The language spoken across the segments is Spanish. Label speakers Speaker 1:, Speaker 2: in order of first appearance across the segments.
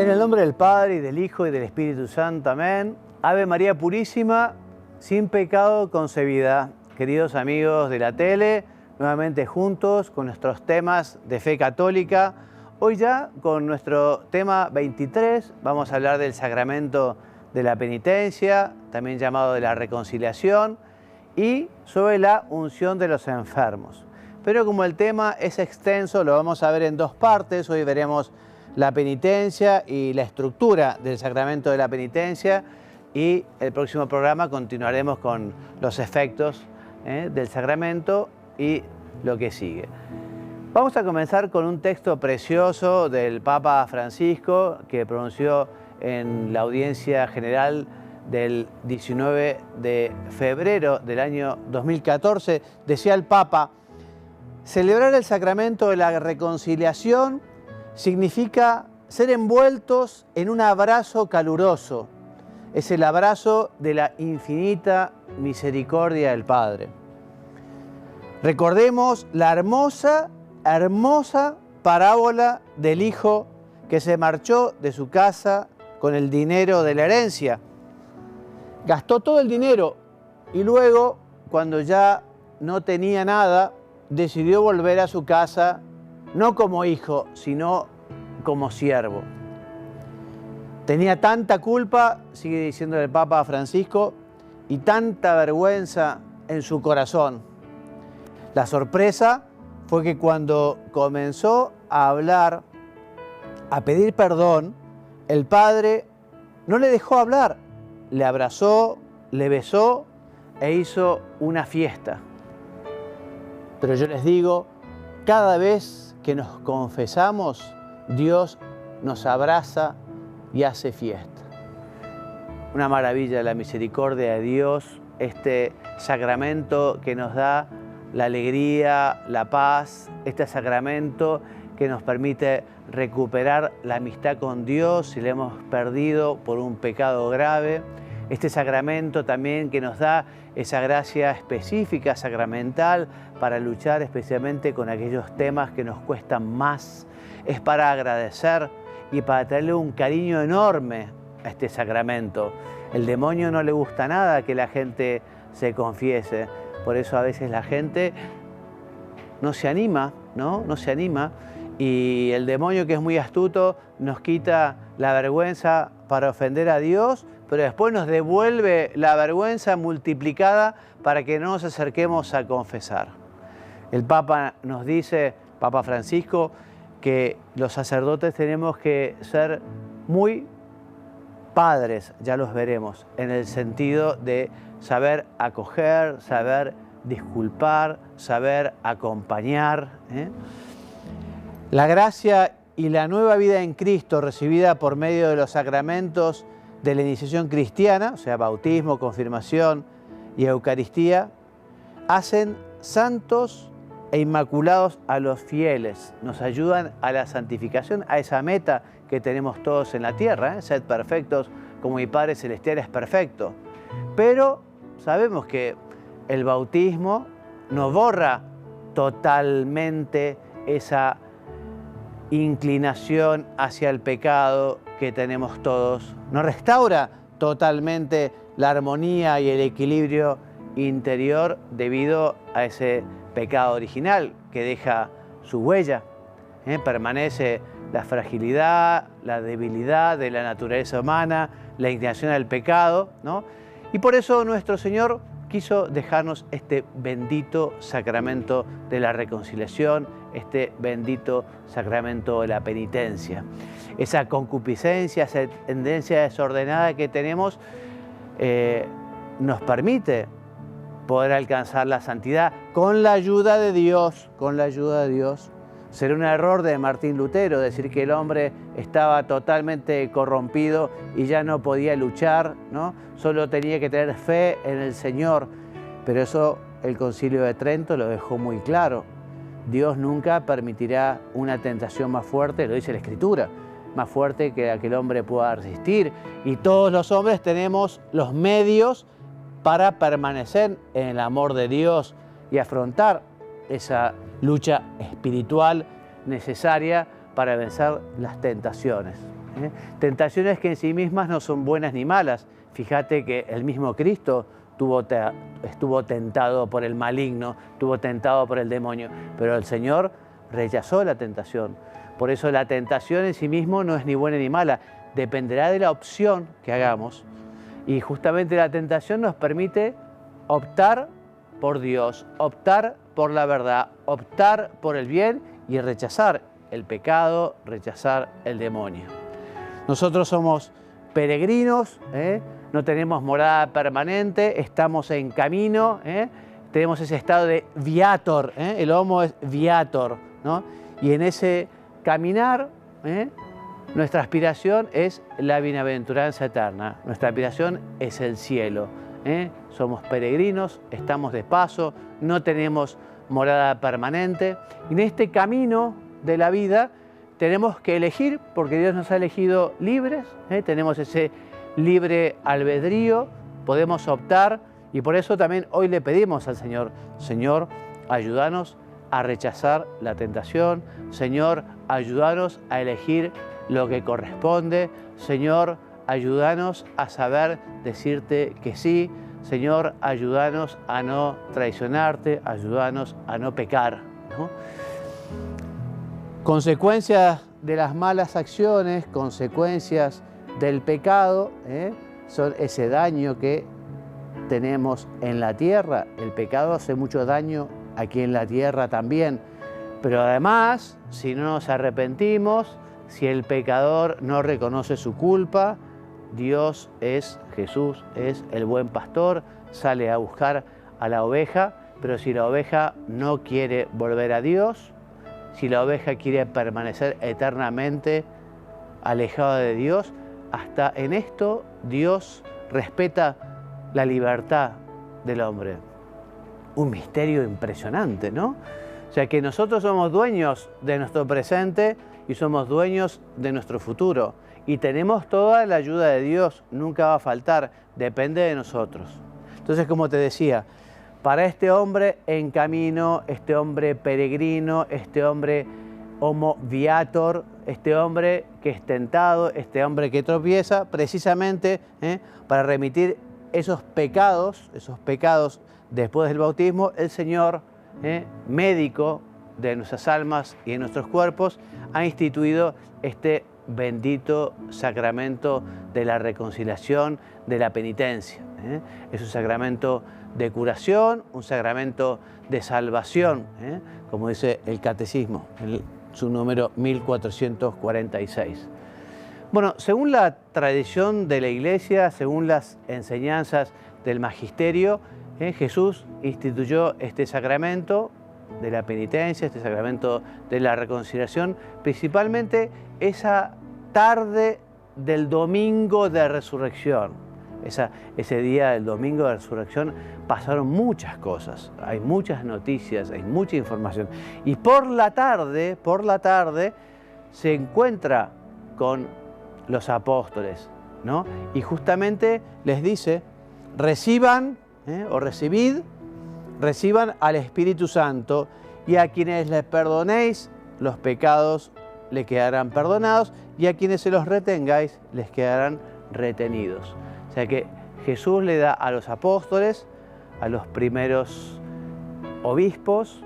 Speaker 1: En el nombre del Padre, y del Hijo, y del Espíritu Santo. Amén. Ave María Purísima, sin pecado concebida. Queridos amigos de la tele, nuevamente juntos con nuestros temas de fe católica. Hoy ya con nuestro tema 23 vamos a hablar del sacramento de la penitencia, también llamado de la reconciliación, y sobre la unción de los enfermos. Pero como el tema es extenso, lo vamos a ver en dos partes. Hoy veremos la penitencia y la estructura del sacramento de la penitencia, y el próximo programa continuaremos con los efectos del sacramento y lo que sigue. Vamos a comenzar con un texto precioso del Papa Francisco que pronunció en la audiencia general del 19 de febrero del año 2014. Decía el Papa: celebrar el sacramento de la reconciliación significa ser envueltos en un abrazo caluroso. Es el abrazo de la infinita misericordia del Padre. Recordemos la hermosa parábola del hijo que se marchó de su casa con el dinero de la herencia. Gastó todo el dinero y luego, cuando ya no tenía nada, decidió volver a su casa, no como hijo, sino como siervo. Tenía tanta culpa, sigue diciendo el Papa Francisco, y tanta vergüenza en su corazón. La sorpresa fue que cuando comenzó a hablar, a pedir perdón, el Padre no le dejó hablar, le abrazó, le besó e hizo una fiesta. Pero yo les digo, cada vez que nos confesamos, Dios nos abraza y hace fiesta. Una maravilla la misericordia de Dios, este sacramento que nos da la alegría, la paz, este sacramento que nos permite recuperar la amistad con Dios si la hemos perdido por un pecado grave. Este sacramento también que nos da esa gracia específica, sacramental, para luchar especialmente con aquellos temas que nos cuestan más. Es para agradecer y para tenerle un cariño enorme a este sacramento. El demonio no le gusta nada que la gente se confiese. Por eso a veces la gente no se anima, No se anima. Y el demonio, que es muy astuto, nos quita la vergüenza para ofender a Dios, pero después nos devuelve la vergüenza multiplicada para que no nos acerquemos a confesar. El Papa nos dice, Papa Francisco, que los sacerdotes tenemos que ser muy padres, ya los veremos, en el sentido de saber acoger, saber disculpar, saber acompañar. La gracia y la nueva vida en Cristo recibida por medio de los sacramentos de la iniciación cristiana, o sea, bautismo, confirmación y Eucaristía, hacen santos e inmaculados a los fieles, nos ayudan a la santificación, a esa meta que tenemos todos en la tierra, sed perfectos como mi Padre Celestial es perfecto. Pero sabemos que el bautismo no borra totalmente esa inclinación hacia el pecado que tenemos todos, no restaura totalmente la armonía y el equilibrio interior debido a ese pecado original que deja su huella. Permanece la fragilidad, la debilidad de la naturaleza humana, la inclinación al pecado, Y por eso nuestro Señor quiso dejarnos este bendito sacramento de la reconciliación, este bendito sacramento de la penitencia. Esa concupiscencia, esa tendencia desordenada que tenemos nos permite poder alcanzar la santidad con la ayuda de Dios, Sería un error de Martín Lutero decir que el hombre estaba totalmente corrompido y ya no podía luchar, Solo tenía que tener fe en el Señor. Pero eso el Concilio de Trento lo dejó muy claro. Dios nunca permitirá una tentación más fuerte, lo dice la Escritura, más fuerte que la que el hombre pueda resistir. Y todos los hombres tenemos los medios para permanecer en el amor de Dios y afrontar esa lucha espiritual necesaria para vencer las tentaciones. Tentaciones que en sí mismas no son buenas ni malas. Fíjate que el mismo Cristo estuvo tentado por el maligno, estuvo tentado por el demonio, pero el Señor rechazó la tentación. Por eso la tentación en sí mismo no es ni buena ni mala, dependerá de la opción que hagamos. Y justamente la tentación nos permite optar por Dios, optar por la verdad, optar por el bien y rechazar el pecado, rechazar el demonio. Nosotros somos peregrinos, no tenemos morada permanente, estamos en camino, tenemos ese estado de viator, el homo es viator, ¿no? Y en ese caminar, nuestra aspiración es la bienaventuranza eterna, nuestra aspiración es el cielo. Somos peregrinos, estamos de paso, no tenemos morada permanente. Y en este camino de la vida tenemos que elegir, porque Dios nos ha elegido libres, tenemos ese libre albedrío, podemos optar, y por eso también hoy le pedimos al Señor: Señor, ayúdanos a rechazar la tentación, Señor, ayúdanos a elegir lo que corresponde, Señor, ayúdanos a saber decirte que sí, Señor, ayúdanos a no traicionarte, ayúdanos a no pecar, ¿no? Consecuencias de las malas acciones, consecuencias del pecado, son ese daño que tenemos en la tierra. El pecado hace mucho daño aquí en la tierra también, pero además, si no nos arrepentimos, si el pecador no reconoce su culpa, Dios es, Jesús es el buen pastor, sale a buscar a la oveja, pero si la oveja no quiere volver a Dios, si la oveja quiere permanecer eternamente alejada de Dios, hasta en esto Dios respeta la libertad del hombre. Un misterio impresionante, ¿no? O sea que nosotros somos dueños de nuestro presente y somos dueños de nuestro futuro. Y tenemos toda la ayuda de Dios, nunca va a faltar, depende de nosotros. Entonces, como te decía, para este hombre en camino, este hombre peregrino, este hombre homo viator, este hombre que es tentado, este hombre que tropieza, precisamente para remitir esos pecados después del bautismo, el Señor, médico de nuestras almas y de nuestros cuerpos, ha instituido este bendito sacramento de la reconciliación, de la penitencia. Es un sacramento de curación, un sacramento de salvación, como dice el Catecismo, su número 1446. Bueno, según la tradición de la Iglesia, según las enseñanzas del Magisterio, Jesús instituyó este sacramento de la penitencia, este sacramento de la reconciliación, principalmente esa tarde del domingo de resurrección. Ese día del domingo de resurrección pasaron muchas cosas, hay muchas noticias, hay mucha información. Y por la tarde se encuentra con los apóstoles, ¿no? Y justamente les dice: reciban reciban al Espíritu Santo, y a quienes les perdonéis los pecados les quedarán perdonados, y a quienes se los retengáis les quedarán retenidos. O sea que Jesús le da a los apóstoles, a los primeros obispos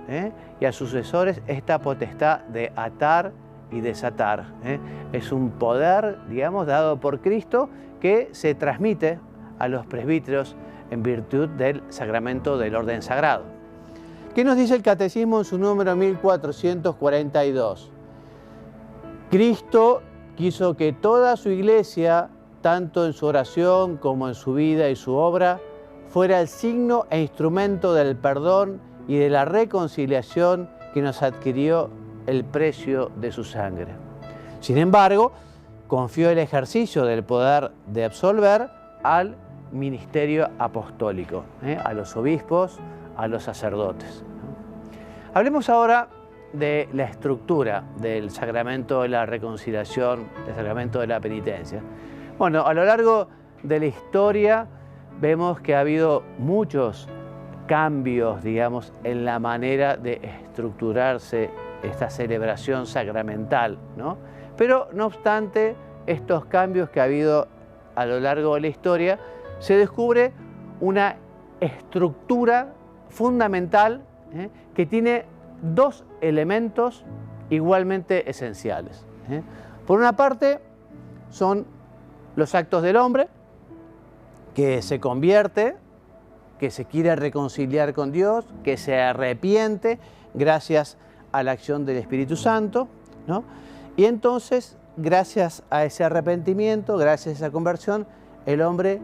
Speaker 1: y a sus sucesores esta potestad de atar y desatar. Es un poder, digamos, dado por Cristo, que se transmite a los presbíteros en virtud del sacramento del orden sagrado. ¿Qué nos dice el Catecismo en su número 1442? Cristo quiso que toda su Iglesia, tanto en su oración como en su vida y su obra, fuera el signo e instrumento del perdón y de la reconciliación que nos adquirió el precio de su sangre. Sin embargo, confió el ejercicio del poder de absolver al ministerio apostólico, a los obispos, a los sacerdotes. Hablemos ahora de la estructura del sacramento de la reconciliación, del sacramento de la penitencia. Bueno, a lo largo de la historia vemos que ha habido muchos cambios, digamos, en la manera de estructurarse esta celebración sacramental, ¿no? Pero, no obstante, estos cambios que ha habido a lo largo de la historia, se descubre una estructura fundamental que tiene dos elementos igualmente esenciales. Por una parte, son los actos del hombre, que se convierte, que se quiere reconciliar con Dios, que se arrepiente gracias a la acción del Espíritu Santo, ¿no? Y entonces, gracias a ese arrepentimiento, gracias a esa conversión, el hombre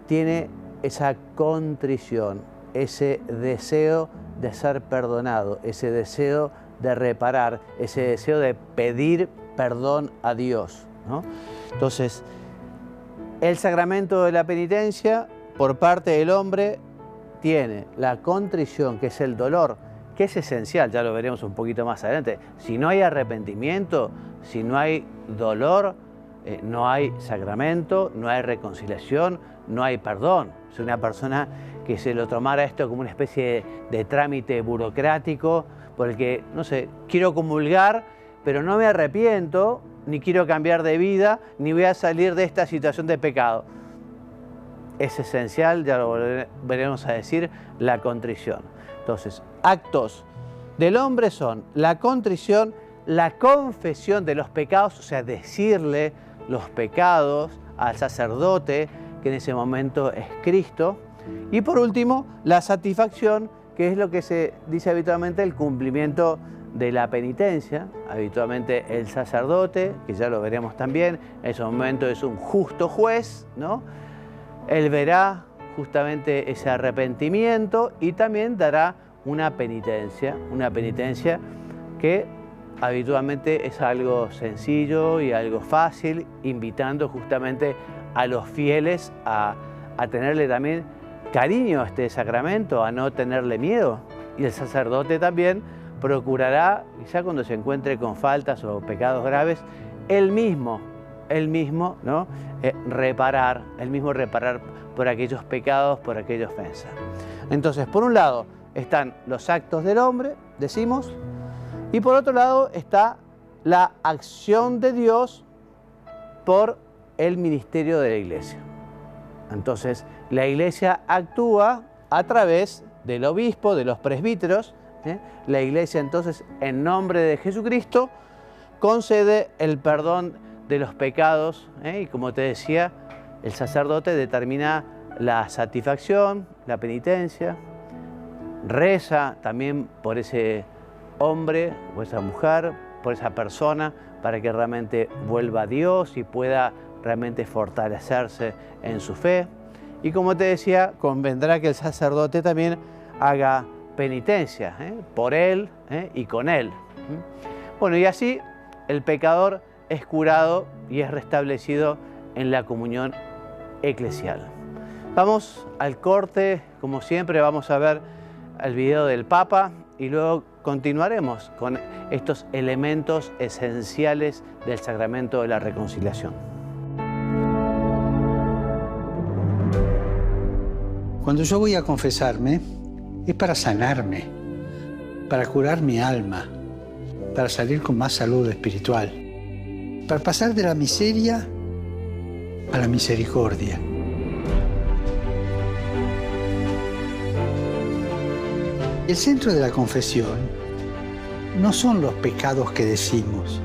Speaker 1: tiene esa contrición, ese deseo de ser perdonado, ese deseo de reparar, ese deseo de pedir perdón a Dios, ¿no? Entonces, el sacramento de la penitencia, por parte del hombre, tiene la contrición, que es el dolor, que es esencial, ya lo veremos un poquito más adelante. Si no hay arrepentimiento, si no hay dolor, no hay sacramento, no hay reconciliación, no hay perdón. Es una persona que se lo tomara esto como una especie de trámite burocrático, por el que, no sé, quiero comulgar, pero no me arrepiento, ni quiero cambiar de vida, ni voy a salir de esta situación de pecado. Es esencial, ya lo veremos a decir, la contrición. Entonces, actos del hombre son la contrición, la confesión de los pecados, o sea, decirle los pecados al sacerdote, que en ese momento es Cristo. Y por último, la satisfacción, que es lo que se dice habitualmente el cumplimiento de la penitencia. Habitualmente el sacerdote, que ya lo veremos también, en ese momento es un justo juez, ¿no? Él verá justamente ese arrepentimiento y también dará una penitencia que habitualmente es algo sencillo y algo fácil, invitando justamente a los fieles a tenerle también cariño a este sacramento, a no tenerle miedo. Y el sacerdote también procurará, ya cuando se encuentre con faltas o pecados graves, él mismo, ¿no? reparar por aquellos pecados, por aquellas ofensas. Entonces, por un lado están los actos del hombre, decimos, y por otro lado está la acción de Dios por el ministerio de la Iglesia. Entonces, la Iglesia actúa a través del obispo, de los presbíteros. La Iglesia, entonces, en nombre de Jesucristo, concede el perdón de los pecados, y como te decía, el sacerdote determina la satisfacción, la penitencia, reza también por ese hombre o esa mujer, por esa persona, para que realmente vuelva a Dios y pueda realmente fortalecerse en su fe. Y como te decía, convendrá que el sacerdote también haga penitencia por él y con él. Bueno, y así el pecador es curado y es restablecido en la comunión eclesial. Vamos al corte, como siempre vamos a ver el video del Papa y luego continuaremos con estos elementos esenciales del sacramento de la reconciliación.
Speaker 2: Cuando yo voy a confesarme, es para sanarme, para curar mi alma, para salir con más salud espiritual, para pasar de la miseria a la misericordia. El centro de la confesión no son los pecados que decimos,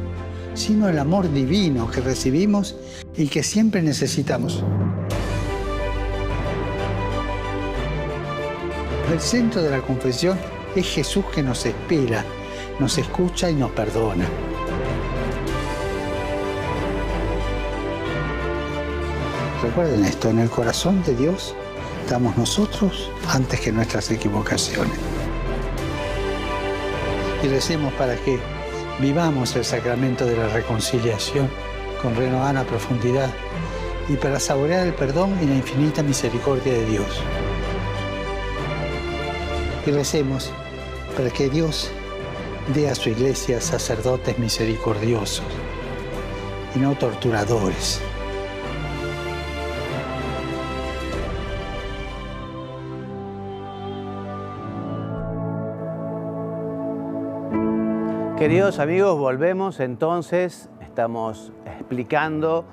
Speaker 2: sino el amor divino que recibimos y que siempre necesitamos. El centro de la confesión es Jesús, que nos espera, nos escucha y nos perdona. Recuerden esto, en el corazón de Dios estamos nosotros antes que nuestras equivocaciones. Y recemos para que vivamos el sacramento de la reconciliación con renovada profundidad y para saborear el perdón y la infinita misericordia de Dios. Y recemos para que Dios dé a su Iglesia sacerdotes misericordiosos y no torturadores.
Speaker 1: Queridos amigos, volvemos entonces. estamos explicando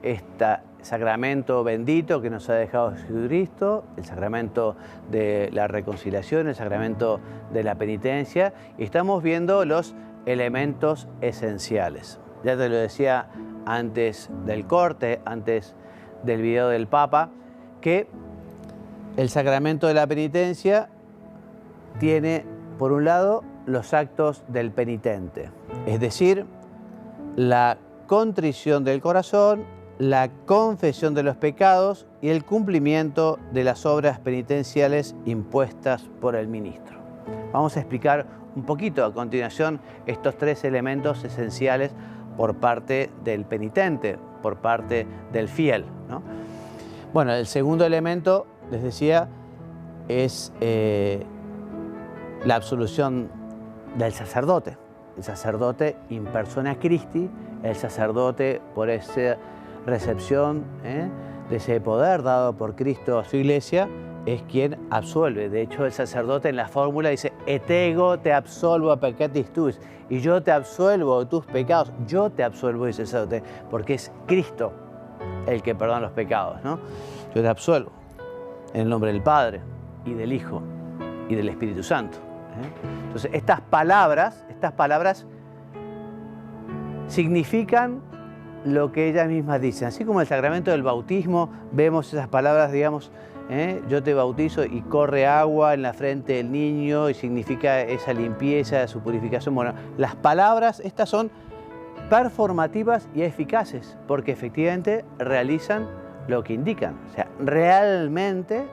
Speaker 1: este sacramento bendito que nos ha dejado Jesucristo, el sacramento de la reconciliación, el sacramento de la penitencia, y estamos viendo los elementos esenciales. Ya te lo decía antes del corte, antes del video del Papa, que el sacramento de la penitencia tiene, por un lado, los actos del penitente, es decir, la contrición del corazón, la confesión de los pecados y el cumplimiento de las obras penitenciales impuestas por el ministro. Vamos a explicar un poquito a continuación estos tres elementos esenciales por parte del penitente, por parte del fiel, ¿no? Bueno, el segundo elemento, les decía, es la absolución del sacerdote. El sacerdote in persona Christi, el sacerdote por esa recepción de ese poder dado por Cristo a su iglesia, es quien absuelve. De hecho, el sacerdote en la fórmula dice: et ego te absolvo a peccatis tuis, y yo te absuelvo de tus pecados. Yo te absuelvo, dice el sacerdote, porque es Cristo el que perdona los pecados, ¿no? Yo te absuelvo en el nombre del Padre y del Hijo y del Espíritu Santo. Entonces, estas palabras significan lo que ellas mismas dicen. Así como en el sacramento del bautismo vemos esas palabras, digamos, yo te bautizo y corre agua en la frente del niño y significa esa limpieza, su purificación. Bueno, las palabras estas son performativas y eficaces porque efectivamente realizan lo que indican. O sea, realmente,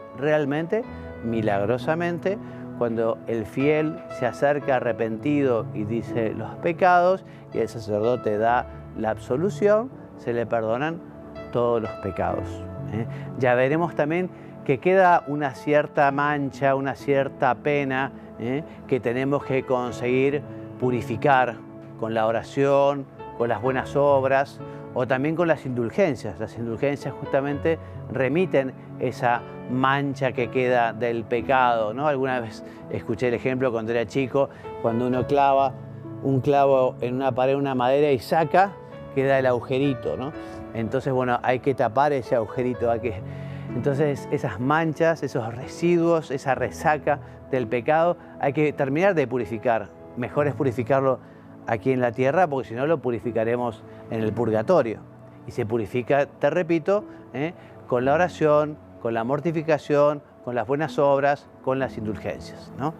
Speaker 1: milagrosamente, cuando el fiel se acerca arrepentido y dice los pecados y el sacerdote da la absolución, se le perdonan todos los pecados. Ya veremos también que queda una cierta mancha, una cierta pena que tenemos que conseguir purificar con la oración, con las buenas obras o también con las indulgencias. Las indulgencias justamente remiten esa mancha que queda del pecado, ¿no? Alguna vez escuché el ejemplo cuando era chico, cuando uno clava un clavo en una pared, una madera y saca, queda el agujerito, ¿no? Entonces, bueno, hay que tapar ese agujerito. Entonces, esas manchas, esos residuos, esa resaca del pecado, hay que terminar de purificar. Mejor es purificarlo aquí en la tierra, porque si no lo purificaremos en el purgatorio. Y se purifica, te repito, con la oración, con la mortificación, con las buenas obras, con las indulgencias, ¿no?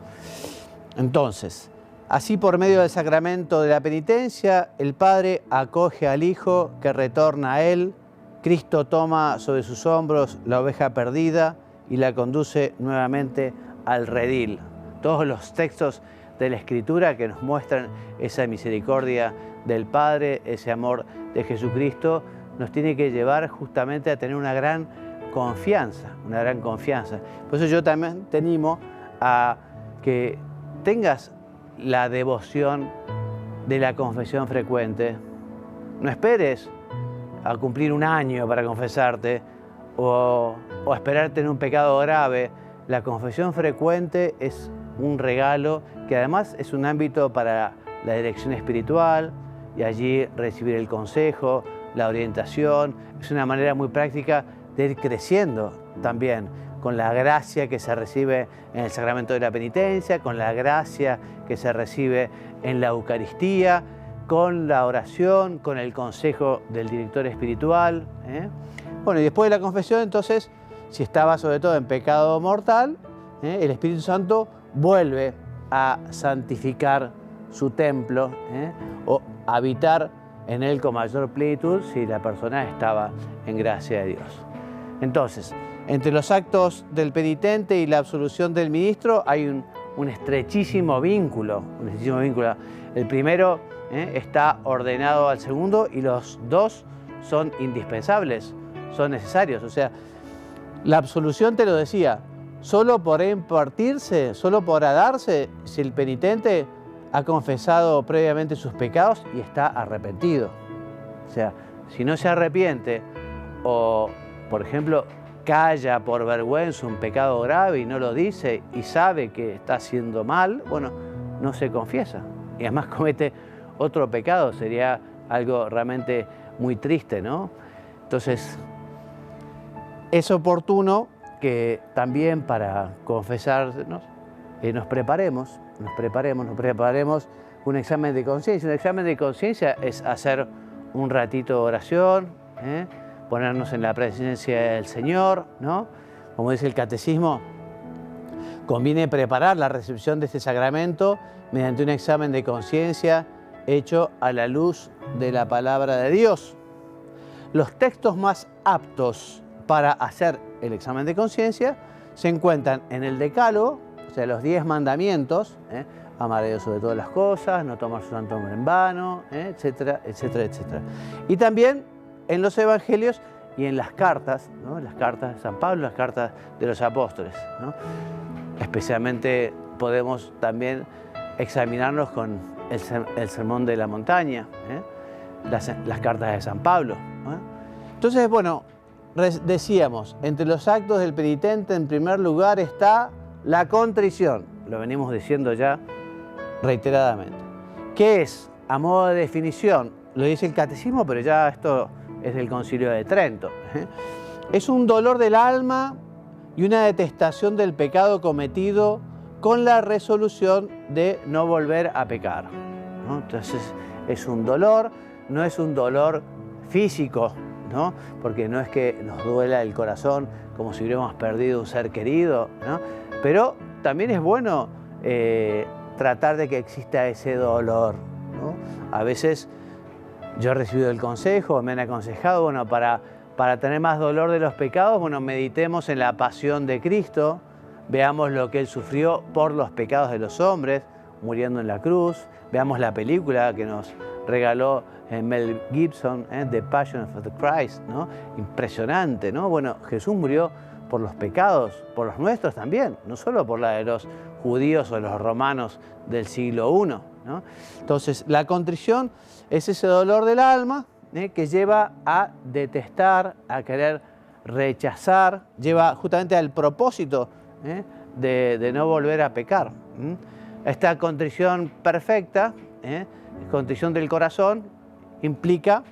Speaker 1: Entonces, así por medio del sacramento de la penitencia, el Padre acoge al Hijo que retorna a Él, Cristo toma sobre sus hombros la oveja perdida y la conduce nuevamente al redil. Todos los textos de la Escritura que nos muestran esa misericordia del Padre, ese amor de Jesucristo, nos tiene que llevar justamente a tener una gran confianza, una gran confianza. Por eso yo también te animo a que tengas la devoción de la confesión frecuente. No esperes a cumplir un año para confesarte o esperarte en un pecado grave. La confesión frecuente es un regalo que además es un ámbito para la dirección espiritual y allí recibir el consejo, la orientación. Es una manera muy práctica de ir creciendo también con la gracia que se recibe en el sacramento de la penitencia, con la gracia que se recibe en la Eucaristía, con la oración, con el consejo del director espiritual. Bueno, y después de la confesión, entonces, si estaba sobre todo en pecado mortal, el Espíritu Santo vuelve a santificar su templo o habitar en él con mayor plenitud si la persona estaba en gracia de Dios. Entonces, entre los actos del penitente y la absolución del ministro hay un estrechísimo vínculo. El primero está ordenado al segundo y los dos son indispensables, son necesarios. O sea, la absolución, te lo decía, solo podrá impartirse, solo podrá darse si el penitente ha confesado previamente sus pecados y está arrepentido. O sea, si no se arrepiente o, por ejemplo, calla por vergüenza un pecado grave y no lo dice y sabe que está haciendo mal, bueno, no se confiesa. Y además comete otro pecado, sería algo realmente muy triste, ¿no? Entonces, es oportuno que también para confesarnos nos preparemos un examen de conciencia. Un examen de conciencia es hacer un ratito de oración, ponernos en la presencia del Señor, ¿no? Como dice el catecismo, conviene preparar la recepción de este sacramento mediante un examen de conciencia hecho a la luz de la palabra de Dios. Los textos más aptos para hacer el examen de conciencia se encuentran en el Decálogo, o sea, los 10 mandamientos, amar a Dios sobre todas las cosas, no tomar su santo nombre en vano, etcétera, etcétera, etcétera. Y también en los Evangelios y en las cartas, ¿no? Las cartas de San Pablo, las cartas de los apóstoles, ¿no? Especialmente podemos también examinarnos con el Sermón de la Montaña, las cartas de San Pablo. Entonces, bueno, decíamos, entre los actos del penitente en primer lugar está la contrición. Lo venimos diciendo ya reiteradamente. ¿Qué es? A modo de definición, lo dice el catecismo, pero ya esto es del Concilio de Trento. Es un dolor del alma y una detestación del pecado cometido con la resolución de no volver a pecar, ¿no? Entonces es un dolor, no es un dolor físico, ¿no? Porque no es que nos duela el corazón como si hubiéramos perdido un ser querido, ¿no? Pero también es bueno tratar de que exista ese dolor, ¿no? A veces yo he recibido el consejo, me han aconsejado, bueno, para tener más dolor de los pecados, bueno, meditemos en la pasión de Cristo, veamos lo que Él sufrió por los pecados de los hombres, muriendo en la cruz, veamos la película que nos regaló Mel Gibson, The Passion of the Christ, ¿no? Impresionante, ¿no? Bueno, Jesús murió por los pecados, por los nuestros también, no solo por la de los judíos o los romanos del siglo I, ¿no? Entonces, la contrición es ese dolor del alma, que lleva a detestar, a querer rechazar, lleva justamente al propósito de no volver a pecar. Esta contrición perfecta, contrición del corazón, implica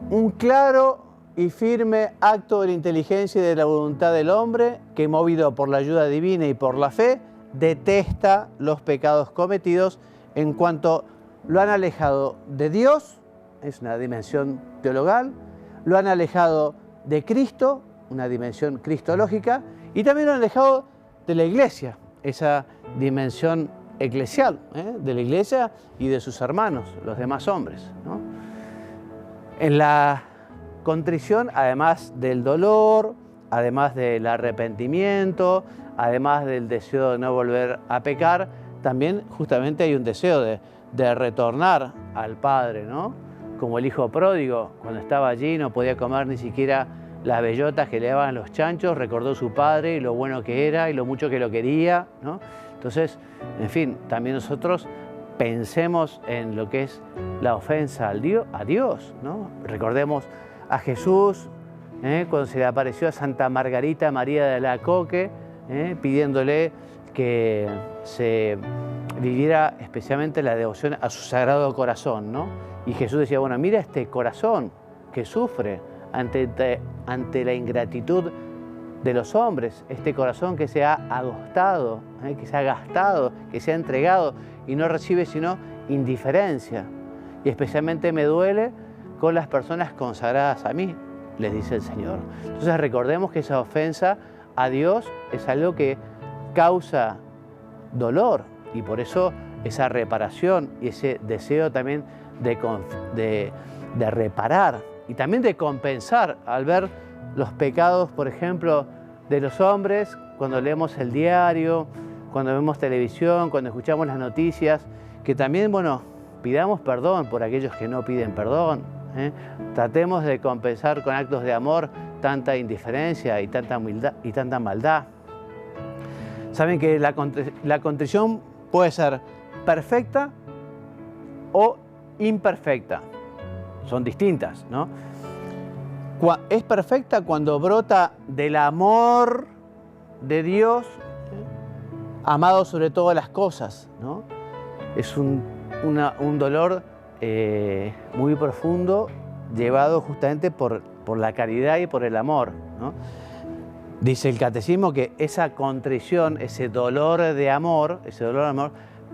Speaker 1: un claro y firme acto de la inteligencia y de la voluntad del hombre que, movido por la ayuda divina y por la fe, detesta los pecados cometidos en cuanto lo han alejado de Dios, es una dimensión teologal, lo han alejado de Cristo, una dimensión cristológica, y también lo han alejado de la Iglesia, esa dimensión eclesial, de la Iglesia y de sus hermanos, los demás hombres, ¿no? En la contrición, además del dolor, además del arrepentimiento, además del deseo de no volver a pecar, también justamente hay un deseo de retornar al Padre, ¿no? Como el hijo pródigo, cuando estaba allí no podía comer ni siquiera las bellotas que le daban los chanchos, recordó a su padre y lo bueno que era y lo mucho que lo quería, ¿no? Entonces, en fin, también nosotros pensemos en lo que es la ofensa a Dios, ¿no? Recordemos a Jesús, cuando se le apareció a Santa Margarita María de Alacoque, pidiéndole que se viviera especialmente la devoción a su Sagrado Corazón, ¿no? Y Jesús decía, bueno, mira este corazón que sufre ante la ingratitud de los hombres, este corazón que se ha agostado, que se ha gastado, que se ha entregado y no recibe sino indiferencia. Y especialmente me duele con las personas consagradas a mí, les dice el Señor. Entonces recordemos que esa ofensa a Dios es algo que causa dolor y por eso esa reparación y ese deseo también de reparar y también de compensar al ver los pecados, por ejemplo, de los hombres, cuando leemos el diario, cuando vemos televisión, cuando escuchamos las noticias, que también, bueno, pidamos perdón por aquellos que no piden perdón, Tratemos de compensar con actos de amor tanta indiferencia y tanta humildad y tanta maldad. Saben que la contrición puede ser perfecta o imperfecta. Son distintas, ¿no? Es perfecta cuando brota del amor de Dios, amado sobre todas las cosas, ¿no? Es un dolor muy profundo, llevado justamente por la caridad y por el amor, ¿no? Dice el catecismo que esa contrición, ese dolor de amor,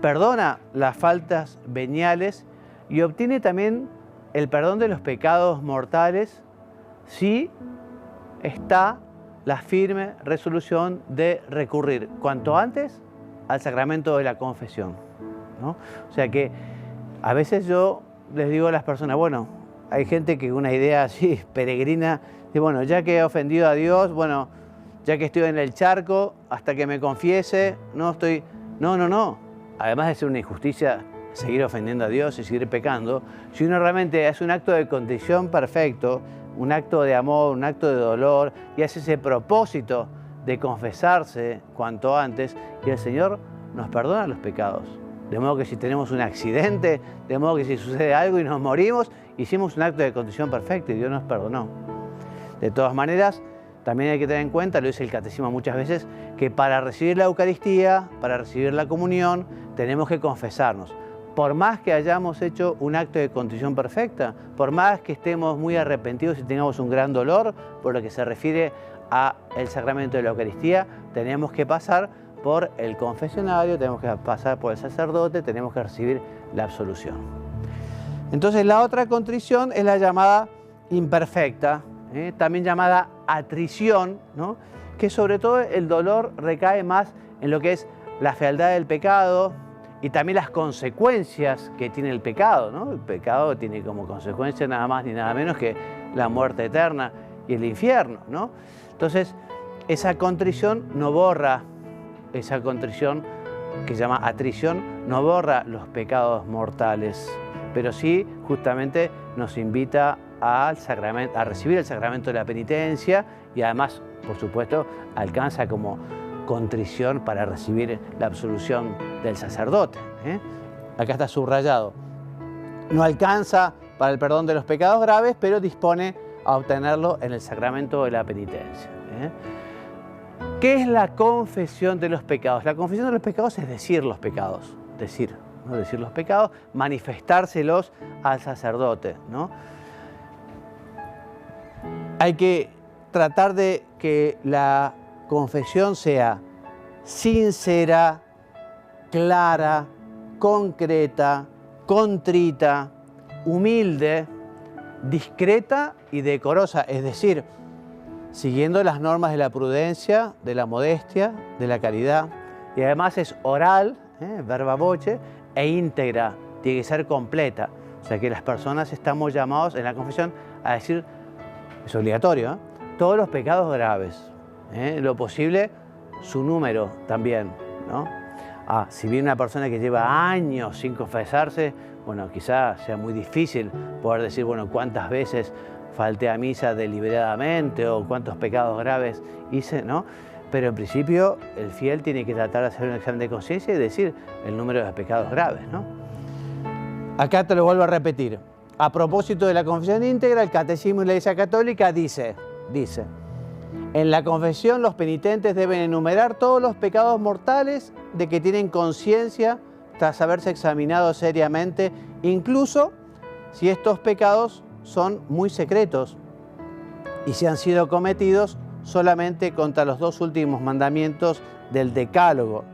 Speaker 1: perdona las faltas veniales y obtiene también el perdón de los pecados mortales si está la firme resolución de recurrir cuanto antes al sacramento de la confesión, ¿no? O sea que a veces yo les digo a las personas, bueno, hay gente que una idea así peregrina, de bueno, ya que he ofendido a Dios, bueno, ya que estoy en el charco, hasta que me confiese, no. Además de ser una injusticia seguir ofendiendo a Dios y seguir pecando, si uno realmente hace un acto de contrición perfecto, un acto de amor, un acto de dolor, y hace ese propósito de confesarse cuanto antes, y el Señor nos perdona los pecados. De modo que si tenemos un accidente, de modo que si sucede algo y nos morimos, hicimos un acto de contrición perfecto y Dios nos perdonó. De todas maneras, también hay que tener en cuenta, lo dice el catecismo muchas veces, que para recibir la Eucaristía, para recibir la comunión, tenemos que confesarnos. Por más que hayamos hecho un acto de contrición perfecta, por más que estemos muy arrepentidos y tengamos un gran dolor, por lo que se refiere al sacramento de la Eucaristía, tenemos que pasar por el confesionario, tenemos que pasar por el sacerdote, tenemos que recibir la absolución. Entonces la otra contrición es la llamada imperfecta, también llamada atrición, ¿no? Que sobre todo el dolor recae más en lo que es la fealdad del pecado y también las consecuencias que tiene el pecado, ¿no? El pecado tiene como consecuencia nada más ni nada menos que la muerte eterna y el infierno, ¿no? Entonces, esa contrición no borra, esa contrición que se llama atrición, no borra los pecados mortales, pero sí justamente nos invita a recibir el sacramento de la penitencia y además, por supuesto, alcanza como contrición para recibir la absolución del sacerdote. Acá está subrayado. No alcanza para el perdón de los pecados graves, pero dispone a obtenerlo en el sacramento de la penitencia. ¿Qué es la confesión de los pecados? La confesión de los pecados es decir los pecados, decir los pecados, manifestárselos al sacerdote, ¿no? Hay que tratar de que la confesión sea sincera, clara, concreta, contrita, humilde, discreta y decorosa, es decir, siguiendo las normas de la prudencia, de la modestia, de la caridad, y además es oral, verba voce, e íntegra, tiene que ser completa. O sea que las personas estamos llamados en la confesión a decir, es obligatorio, todos los pecados graves, lo posible, su número también, ¿no? Si viene una persona que lleva años sin confesarse, bueno, quizás sea muy difícil poder decir, bueno, cuántas veces falté a misa deliberadamente o cuántos pecados graves hice, ¿no? Pero en principio el fiel tiene que tratar de hacer un examen de conciencia y decir el número de pecados graves, ¿no? Acá te lo vuelvo a repetir. A propósito de la confesión íntegra, el Catecismo de la Iglesia Católica dice, en la confesión los penitentes deben enumerar todos los pecados mortales de que tienen conciencia tras haberse examinado seriamente, incluso si estos pecados son muy secretos y si han sido cometidos solamente contra los dos últimos mandamientos del Decálogo,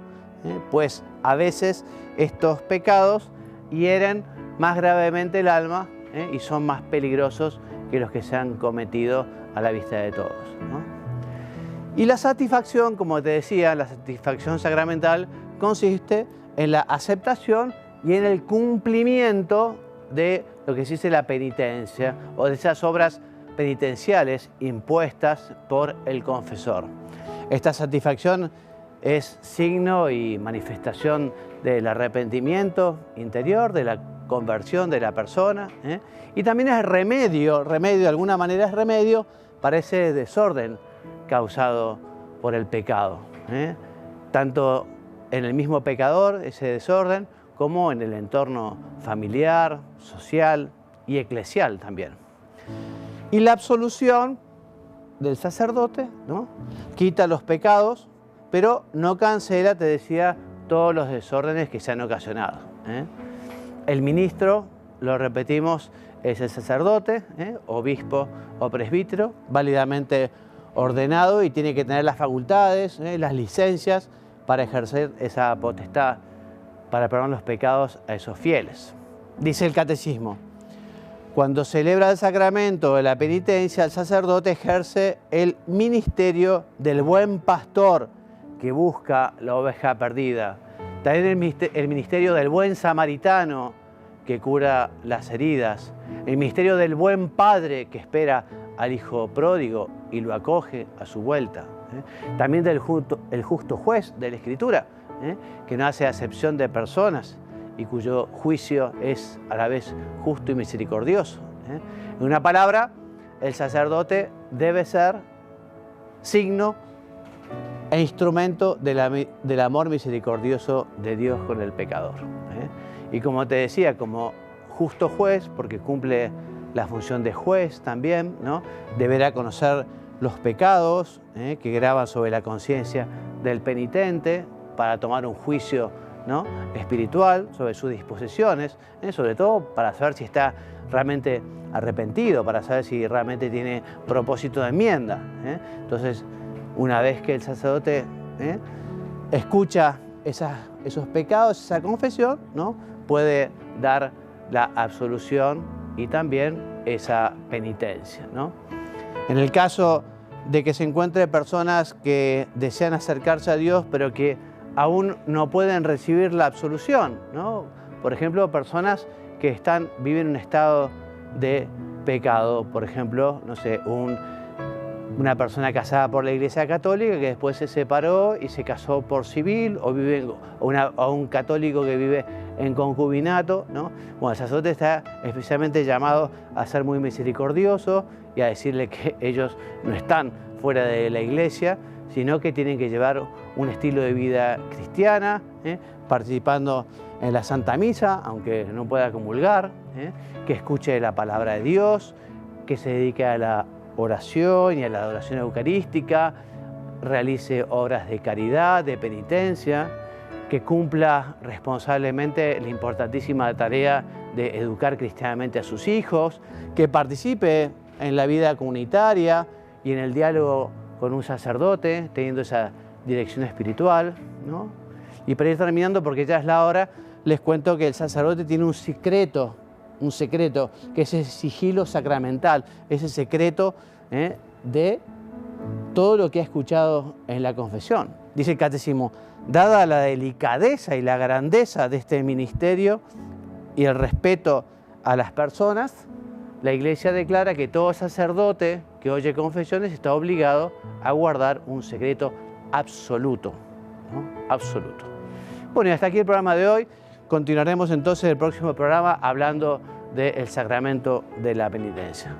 Speaker 1: pues a veces estos pecados hieren más gravemente el alma y son más peligrosos que los que se han cometido a la vista de todos, ¿no? Y la satisfacción, como te decía, la satisfacción sacramental consiste en la aceptación y en el cumplimiento de lo que se dice la penitencia o de esas obras penitenciales impuestas por el confesor. Esta satisfacción es signo y manifestación del arrepentimiento interior, de la conversión de la persona, y también es remedio, de alguna manera es remedio para ese desorden causado por el pecado, tanto en el mismo pecador, ese desorden, como en el entorno familiar, social y eclesial también. Y la absolución del sacerdote, ¿no?, quita los pecados, pero no cancela, te decía, todos los desórdenes que se han ocasionado. El ministro lo repetimos, es el sacerdote, obispo o presbítero, válidamente ordenado y tiene que tener las facultades, las licencias para ejercer esa potestad, para perdonar los pecados a esos fieles. Dice el catecismo: cuando celebra el sacramento de la penitencia, el sacerdote ejerce el ministerio del buen pastor que busca la oveja perdida. También el ministerio del buen samaritano que cura las heridas. El ministerio del buen padre que espera al hijo pródigo y lo acoge a su vuelta. También el justo juez de la Escritura, que no hace acepción de personas y cuyo juicio es a la vez justo y misericordioso. En una palabra, el sacerdote debe ser signo e instrumento del amor misericordioso de Dios con el pecador. Y como te decía, como justo juez, porque cumple la función de juez también, ¿no? Deberá conocer los pecados que graban sobre la conciencia del penitente para tomar un juicio, ¿no?, espiritual sobre sus disposiciones, sobre todo para saber si está realmente arrepentido, para saber si realmente tiene propósito de enmienda. Entonces, una vez que el sacerdote escucha esos pecados, esa confesión, ¿no?, puede dar la absolución y también esa penitencia, ¿no? En el caso de que se encuentren personas que desean acercarse a Dios, pero que aún no pueden recibir la absolución, ¿no? Por ejemplo, personas que viven en un estado de pecado, por ejemplo, no sé, una persona casada por la Iglesia Católica que después se separó y se casó por civil, o un católico que vive en concubinato, ¿no? Bueno, el sacerdote está especialmente llamado a ser muy misericordioso y a decirle que ellos no están fuera de la Iglesia, sino que tienen que llevar un estilo de vida cristiana, participando en la Santa Misa, aunque no pueda comulgar, que escuche la palabra de Dios, que se dedique a la oración y a la adoración eucarística, realice obras de caridad, de penitencia, que cumpla responsablemente la importantísima tarea de educar cristianamente a sus hijos, que participe en la vida comunitaria y en el diálogo con un sacerdote, teniendo esa dirección espiritual, ¿no? Y para ir terminando, porque ya es la hora, les cuento que el sacerdote tiene un secreto, que es el sigilo sacramental, ese secreto de todo lo que ha escuchado en la confesión. Dice el catecismo: dada la delicadeza y la grandeza de este ministerio y el respeto a las personas, la Iglesia declara que todo sacerdote que oye confesiones está obligado a guardar un secreto absoluto, ¿no? Absoluto. Bueno, y hasta aquí el programa de hoy. Continuaremos entonces el próximo programa hablando del sacramento de la penitencia.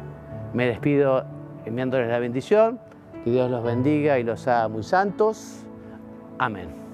Speaker 1: Me despido enviándoles la bendición. Que Dios los bendiga y los haga muy santos. Amén.